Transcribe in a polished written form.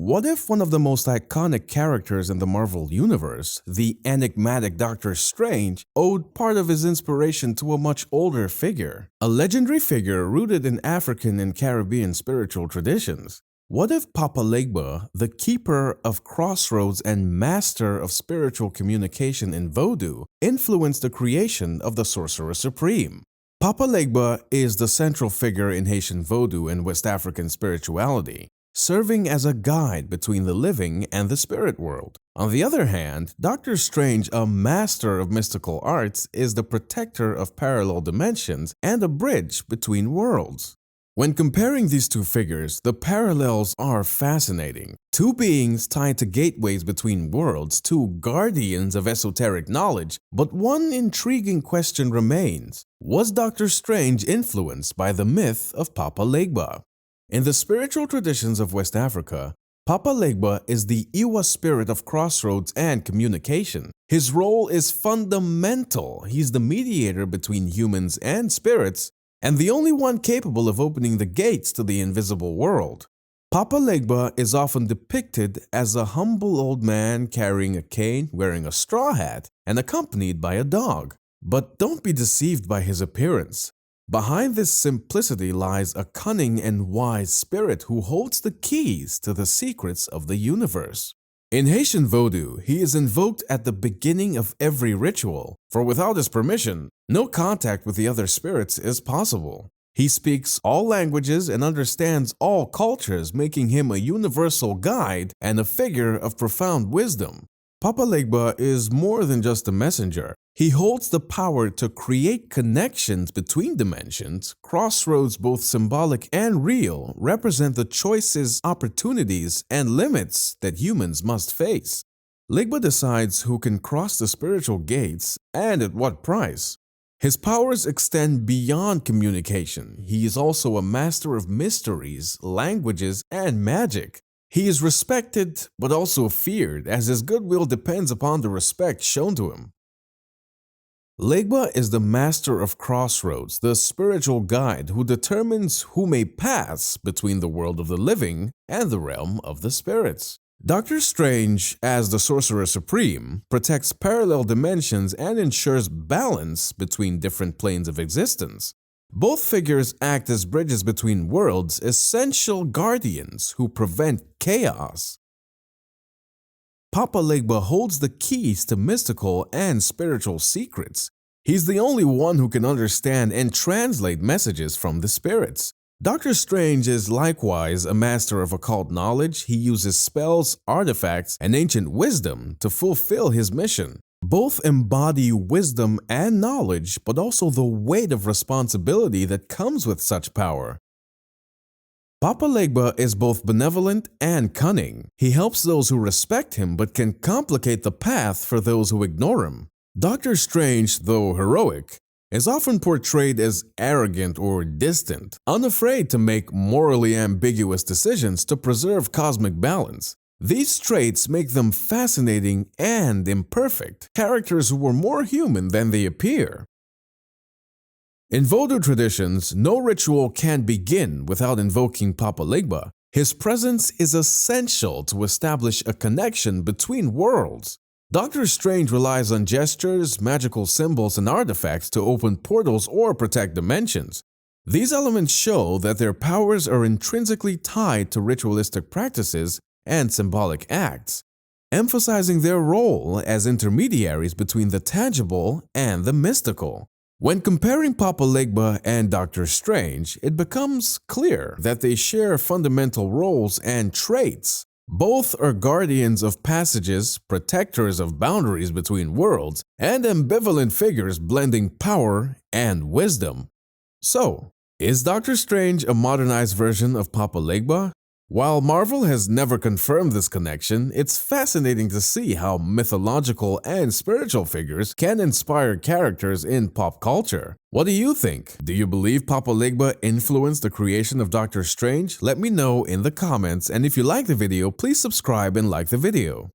What if one of the most iconic characters in the Marvel Universe, the enigmatic Doctor Strange, owed part of his inspiration to a much older figure? A legendary figure rooted in African and Caribbean spiritual traditions. What if Papa Legba, the keeper of crossroads and master of spiritual communication in Voodoo, influenced the creation of the Sorcerer Supreme? Papa Legba is the central figure in Haitian Voodoo and West African spirituality, serving as a guide between the living and the spirit world. On the other hand, Doctor Strange, a master of mystical arts, is the protector of parallel dimensions and a bridge between worlds. When comparing these two figures, the parallels are fascinating. Two beings tied to gateways between worlds, two guardians of esoteric knowledge, but one intriguing question remains. Was Doctor Strange influenced by the myth of Papa Legba? In the spiritual traditions of West Africa, Papa Legba is the Iwa spirit of crossroads and communication. His role is fundamental. He's the mediator between humans and spirits, and the only one capable of opening the gates to the invisible world. Papa Legba is often depicted as a humble old man carrying a cane, wearing a straw hat, and accompanied by a dog. But don't be deceived by his appearance. Behind this simplicity lies a cunning and wise spirit who holds the keys to the secrets of the universe. In Haitian Voodoo, he is invoked at the beginning of every ritual, for without his permission, no contact with the other spirits is possible. He speaks all languages and understands all cultures, making him a universal guide and a figure of profound wisdom. Papa Legba is more than just a messenger. He holds the power to create connections between dimensions. Crossroads, both symbolic and real, represent the choices, opportunities, and limits that humans must face. Legba decides who can cross the spiritual gates and at what price. His powers extend beyond communication. He is also a master of mysteries, languages, and magic. He is respected but also feared, as his goodwill depends upon the respect shown to him. Legba is the master of crossroads, the spiritual guide who determines who may pass between the world of the living and the realm of the spirits. Doctor Strange, as the Sorcerer Supreme, protects parallel dimensions and ensures balance between different planes of existence. Both figures act as bridges between worlds, essential guardians who prevent chaos. Papa Legba holds the keys to mystical and spiritual secrets. He's the only one who can understand and translate messages from the spirits. Doctor Strange is likewise a master of occult knowledge. He uses spells, artifacts, and ancient wisdom to fulfill his mission. Both embody wisdom and knowledge, but also the weight of responsibility that comes with such power. Papa Legba is both benevolent and cunning. He helps those who respect him but can complicate the path for those who ignore him. Doctor Strange, though heroic, is often portrayed as arrogant or distant, unafraid to make morally ambiguous decisions to preserve cosmic balance. These traits make them fascinating and imperfect, characters who are more human than they appear. In Voodoo traditions, no ritual can begin without invoking Papa Legba. His presence is essential to establish a connection between worlds. Doctor Strange relies on gestures, magical symbols, and artifacts to open portals or protect dimensions. These elements show that their powers are intrinsically tied to ritualistic practices and symbolic acts, emphasizing their role as intermediaries between the tangible and the mystical. When comparing Papa Legba and Doctor Strange, it becomes clear that they share fundamental roles and traits. Both are guardians of passages, protectors of boundaries between worlds, and ambivalent figures blending power and wisdom. So, is Doctor Strange a modernized version of Papa Legba? While Marvel has never confirmed this connection, it's fascinating to see how mythological and spiritual figures can inspire characters in pop culture. What do you think? Do you believe Papa Legba influenced the creation of Doctor Strange? Let me know in the comments, and if you like the video, please subscribe and like the video.